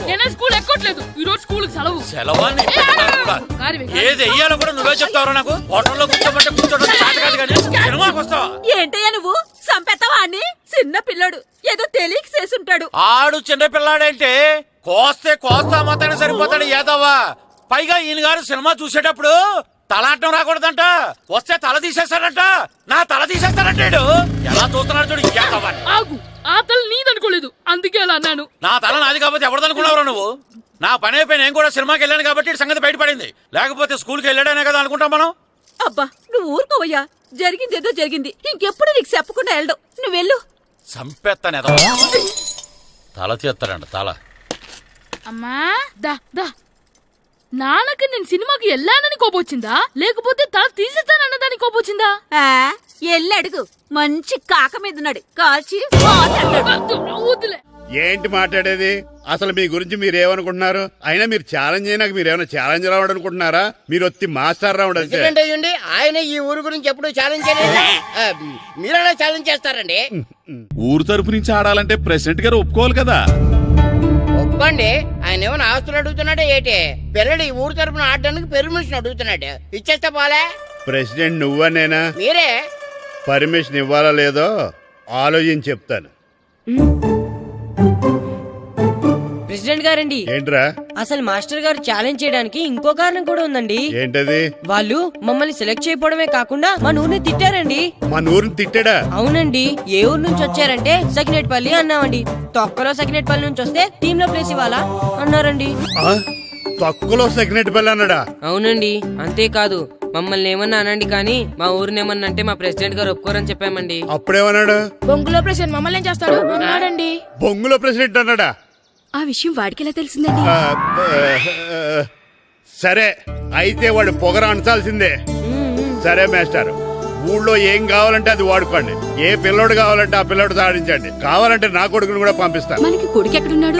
నేనే స్కూల్ ఎక్కట్లేదు. ఈ రోజు స్కూల్ సెలవు. ఏది వెయ్యాలో కూడా నువ్వే చెప్తావు నాకు. హోటల్లో కూర్చోబట్టే కూర్చోడం కాదు కానీ సినిమాకి వస్తావా? ఏంటయ్యా నువ్వు? సంపెత్తవా అని? చిన్న పిల్లడు ఏదో తెలియక చేసుంటాడు. ఆడు చిన్న పిల్లాడంటే కోస్తే కోస్తా మాత్రమే సరిపోతాడు ఏదవ్వా. పైగా ఈయన గారు సినిమా చూసేటప్పుడు తలాటం రాకూడదంట, వస్తే తల తీసేస్తాడంట. నా తల తీసేస్తాడంటాడు. ఎలా చూస్తున్నాడు చూడు. ఆగు, ఆ తల నీదనుకోలేదు, అందుకే అలా అన్నాను. నా తల నాది కాబట్టి ఎవరిదనుకున్నావురా నువ్వు? నా పని అయిపోయి నేను కూడా సినిమాకి వెళ్ళాను కాబట్టి సంగతి బయటపడింది. లేకపోతే స్కూల్కి వెళ్ళాడనే కదా అనుకుంటాం మనం. అబ్బా, నువ్వు ఊరుకోవయ్యా. జరిగిందేదో జరిగింది. ఇంకెప్పుడు నీకు చెప్పకుండా వెళ్ళడం. నువ్వు వెళ్ళు. సంపెత్తనే తల తీస్తాడంట. తల అమ్మా, దా దా. నాన్నకి నేను సినిమాకి వెళ్ళానని కోపొచ్చిందా, లేకపోతే తల తీసేస్తానన్నదాని కోపొచ్చిందా? ఎల్లి అడుగు. మంచి కాక మీద ఉన్నాడు, కాల్చి వద్దులే. ఏంటి మాట్లాడేది? అసలు మీ గురించి మీరేమనుకుంటున్నారు? అయినా మీరు ఛాలెంజ్ అయినాక మీరేమైనా ఛాలెంజ్ రావడం అనుకుంటున్నారా? మీరు వచ్చి మాస్టర్ రావడం. ఆయన ఈ ఊరు గురించి ఎప్పుడు ఛాలెంజ్ చేయలేదు. మీరెలా ఛాలెంజ్ చేస్తారండి? ఊరు తరపు నుంచి ఆడాలంటే ప్రెసిడెంట్ గారు ఒప్పుకోవాలి కదా. ఒప్పుకోండి. ఆయన ఏమైనా ఆస్తులు అడుగుతున్నాడే ఏంటి? పిల్లడు ఈ ఊరు తరపున ఆడడానికి పెర్మిషన్ అడుగుతున్నాడు. ఇచ్చేస్తే పోలే. ప్రెసిడెంట్ నువ్వనేనా? మీరే. పర్మిషన్ ఇవ్వాలా లేదో ఆలోచించి చెప్తాను. ప్రెసిడెంట్ గారండి, ఏంట్రా? అసలు మాస్టర్ గారు ఛాలెంజ్ చేయడానికి ఇంకో కారణం కూడా ఉందండి. ఏంటది? వాళ్ళు మమ్మల్ని సెలెక్ట్ చేయకపోవడమే కాకుండా మా ఊరిని తిట్టారండి. మా ఊరిని తిట్టాడా? అవునండి. ఏ ఊరు నుంచి వచ్చారంటే సకినేట్పల్లి అన్నామండి. తొక్కలో సకినేట్పల్లి నుంచి వస్తే టీమ్ లో ప్లేస్ ఇవ్వాలా అన్నారండి. తక్కువలో సెకండ్ పిల్ల అన్నాడా? అవునండి, అంతేకాదు మమ్మల్ని ఏమన్నా అనండి కానీ మా ఊరిని ఏమన్నా అంటే మా ప్రెసిడెంట్ గారు ఒప్పుకోరని చెప్పామండి. అప్పుడేమన్నాడు? బొంగులో ప్రెసిడెంట్ మమ్మల్ని ఏం చేస్తాడు అన్నాడండి. బొంగులో ప్రెసిడెంట్ అన్నాడా? ఆ విషయం వాడికి ఎలా తెలిసిందండి? సరే అయితే వాడు పొగర అంచాల్సిందే. సరే మాస్టర్, ఊళ్ళో ఏం కావాలంటే అది వాడుకోండి. ఏ పిల్లోడు కావాలంటే ఆ పిల్లోడు సాధించండి. కావాలంటే నా కొడుకుని కూడా పంపిస్తాను. మనకి కొడుకు ఎక్కడున్నాడు?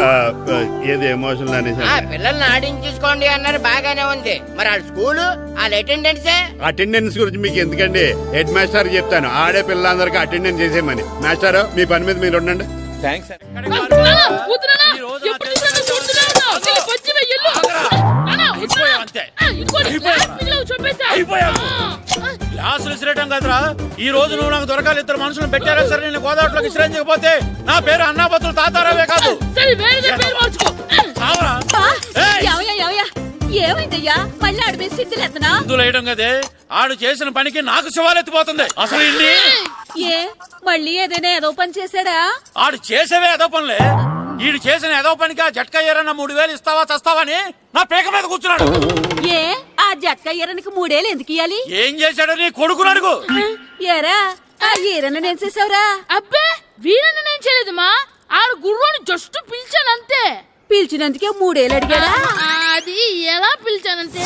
ఏది ఎమోషనల్ అనేసి పిల్లల్ని ఆడించేసుకోండి అన్నారు, బాగానే ఉంది. మరి ఆ స్కూలు వాళ్ళ అటెండెన్సే. అటెండెన్స్ గురించి మీకు ఎందుకండి, హెడ్ మాస్టర్ చెప్తాను. ఆడే పిల్లలందరికీ అటెండెన్స్ చేసేయమని. మాస్టర్ మీ పని మీద మీరు ఉండండి. థ్యాంక్స్. క్లాసులు విసిరేయటం కదరా, ఈ రోజు నువ్వు నాకు దొరకాలి. ఇద్దరు మనుషులు పెట్టారా సరే, నేను గోదావరిలోకి విసిరించకపోతే నా పేరు అన్నాపత్రులు తాతారావే కాదు. ఏమైందయ్యా? మళ్ళీ ఆడిపై సిద్ధులేతనా? వేయడం కదే, ఆడు చేసిన పనికి నాకు శివాలెత్తిపోతుంది. అసలు ఇన్ని ఏ మళ్ళీ ఏదైనా ఏదో పని చేశాడా? ఆడు చేసేవే ఏదో పనులే. ఈడు చేసిన ఏదో పనికి ఆ జట్కా ఏరన్న 3000 ఇస్తావా చస్తావని నా పేక మీద కూర్చున్నాడు. ఏ ఆ జట్కా ఈరనికి 3 ఏళ్ళు ఎందుకు ఇయ్యాలి? ఏం చేశాడో నీ కొడుకుని అడుగు. ఏరా ఆ ఈరన్న నేను చేసావురా? అబ్బే వీరన్న నేను చేయలేదు మా, ఆడు గుర్రోని జస్ట్ పిలిచానంతే. పిలిచినందుకే 3 ఏళ్ళు అడిగాడా? అది ఎలా పిలిచానంతే.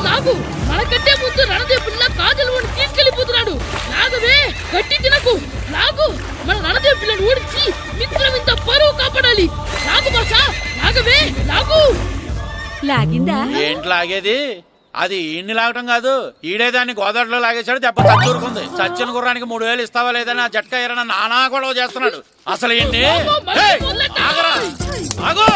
నాగు మనకంటే ముందు రణదేవుడిలా కాజల్ వాడిని తీసుకెళ్లిపోతున్నాడు. నాగవే గట్టి తినకు. నాగు మన రణదేవు పిల్లని ఓడించి మిత్రం ఇంత పరువు కాపాడాలి. నాగు భాష నాగవే నాగు. లాగిందా? ఏంటి లాగేది? అది ఈయన్ని లాగటం కాదు, ఈడే దాన్ని గోదావరిలో లాగేశాడు. దెబ్బ చచ్చూరుకుంది. చచ్చిన గుర్రానికి 3000 ఇస్తావా లేదని ఆ జట్కా ఏరన్నా నానా గొడవ చేస్తున్నాడు. అసలు ఈయన్ని ఆగరా, ఆగు.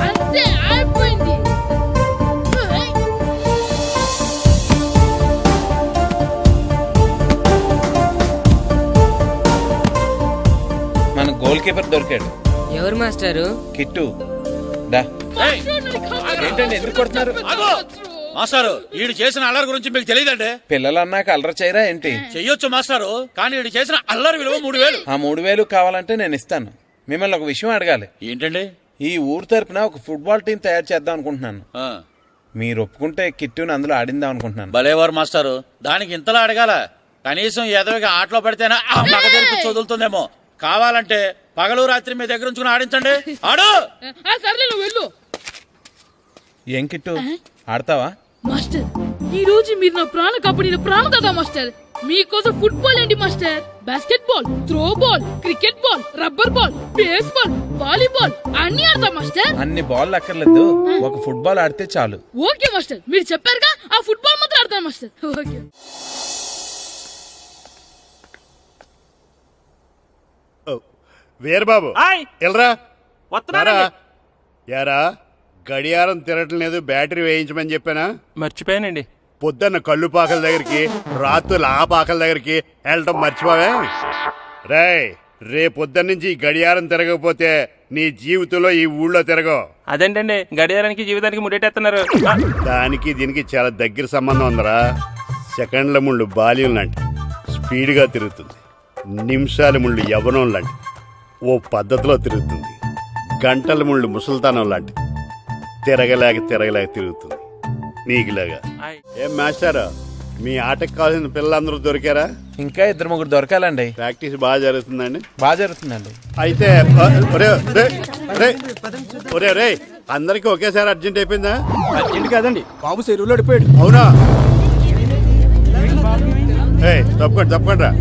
అంతే అయిపోయింది. మన గోల్ కీపర్ దొరికాడు. ఎవరు మాస్టారు? కిట్టు డా. ఏంటండి ఎందుకు కొడుతున్నారు? మాస్టారు, ఈడు చేసిన అల్లరి గురించి మీకు తెలియదండి. పిల్లలు అన్నాక అల్లరి చేయరా ఏంటి? చెయ్యొచ్చు మాస్టారు, కానీ ఈడు చేసిన అల్లరి విలువ 3000. ఆ 3000 కావాలంటే నేను ఇస్తాను. మిమ్మల్ని ఒక విషయం అడగాలి. ఏంటండి? ఈ ఊరు తరపున ఒక ఫుట్బాల్ టీం తయారు చేద్దాం అనుకుంటున్నాను. మీరు ఒప్పుకుంటే కిట్టుని అందులో ఆడిందాం అనుకుంటున్నాను. భలేవారు మాస్టారు, దానికి ఇంతలా అడగాల? కనీసం ఎదవిగా ఆటలో పడితేనే ఆ మగ తెరిపి చదువుతుందేమో. కావాలంటే పగలు రాత్రి మీ దగ్గర ఉంచుకుని ఆడించండి. ఆడు. సర్లే నువ్వు వెళ్ళు. ఏం కిట్టు ఆడతావా? మాస్టర్ ఈ రోజు మీరు నా ప్రాణ కాపాడిన ప్రాణదాత మాస్టర్. మీకోసం ఫుట్బాల్ ఏంటి master, basket ball, throw ball, cricket ball, rubber ball, base ball, volleyball అన్ని ఆడతా మాస్టర్. అన్ని బాల్ అక్కర్లేదు, ఒక ఫుట్బాల్ ఆడితే చాలు. ఓకే మాస్టర్, మీరు చెప్పారుగా ఆ ఫుట్బాల్ మాత్రం ఆడతాను మాస్టర్. ఓకే. వీరబాబు ఎల్రా యారా, గడియారం తిరగటం లేదు, బ్యాటరీ వేయించమని చెప్పానా? మర్చిపోయానండి. పొద్దున్న కళ్ళు పాకల దగ్గరికి, రాత్రులు ఆ పాకల దగ్గరికి వెళ్ళటం మర్చిపోవే? రేపొద్దున్న నుంచి ఈ గడియారం తిరగకపోతే నీ జీవితంలో ఈ ఊళ్ళో తిరగవు. అదేంటండి గడియారానికి జీవితానికి ముడేటేస్తున్నారు? దానికి దీనికి చాలా దగ్గర సంబంధం ఉందరా. సెకండ్ల ముళ్ళు బాల్యం లాంటి స్పీడ్గా తిరుగుతుంది. నిమిషాల ముళ్ళు యవ్వనం లాంటి ఓ పద్ధతిలో తిరుగుతుంది. గంటల ముళ్ళు ముసల్తానం లాంటి తిరగలేక తిరుగుతుంది నీకులాగా. ఏం మాస్టర్, మీ ఆటకు కావాల్సిన పిల్లలందరూ దొరికారా? ఇంకా 2-3 దొరకాలండి. ప్రాక్టీస్ బాగా జరుగుతుందండి? బాగా జరుగుతుందండి. అయితే ఒరే అందరికి ఒకేసారి అర్జెంట్ అయిపోయిందా? అర్జెంట్ కాదండి, బాబు చెరువులో పడిపోయాడు. అవునా? తప్పకుండా రా.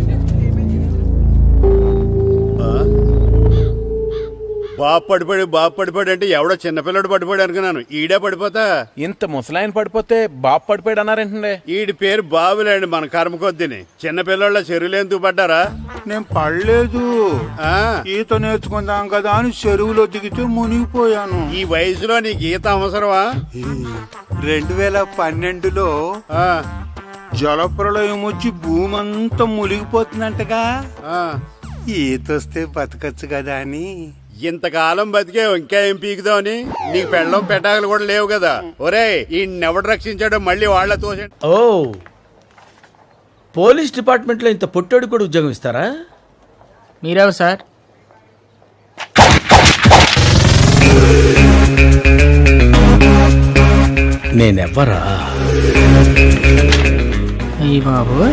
బాబు పడిపోయాడు అంటే ఎవడో చిన్నపిల్లడు పడిపోయాడు అనుకున్నాను. ఈడే పడిపోతా. ఇంత ముసలాయన పడిపోతే బాబు పడిపోయాడు అన్నారేంటండి? ఈడి పేరు బాబులేండి, మన కర్మ కొద్దిని. చిన్నపిల్లల చెరువులు ఎందుకు పడ్డారా? నేను పడలేదు, ఆ, ఈత నేర్చుకుందాం కదా అని చెరువులో దిగితే మునిగిపోయాను. ఈ వయసులో నీకు ఈత అవసరమా? 2012లో ఆ, జలప్రలయం వచ్చి భూమి అంతా మునిగిపోతుందంటగా. ఆ. ఈతొస్తే బతకచ్చు కదా అని. ఇంతకాలం బతికే ఇంకా ఏం పీకుదామని? నీకు పెళ్ళం పెట్టాకలు కూడా లేవు కదా. ఒరేయ్, ఈ ఎవడు రక్షించాడో మళ్ళీ వాళ్ళ తోసండి. ఓ, పోలీస్ డిపార్ట్మెంట్ లో ఇంత పొట్టోడు కూడా ఉద్యోగం ఇస్తారా? మీరెవరు సార్? నేనెవ్వరా? అయ్యి బాబు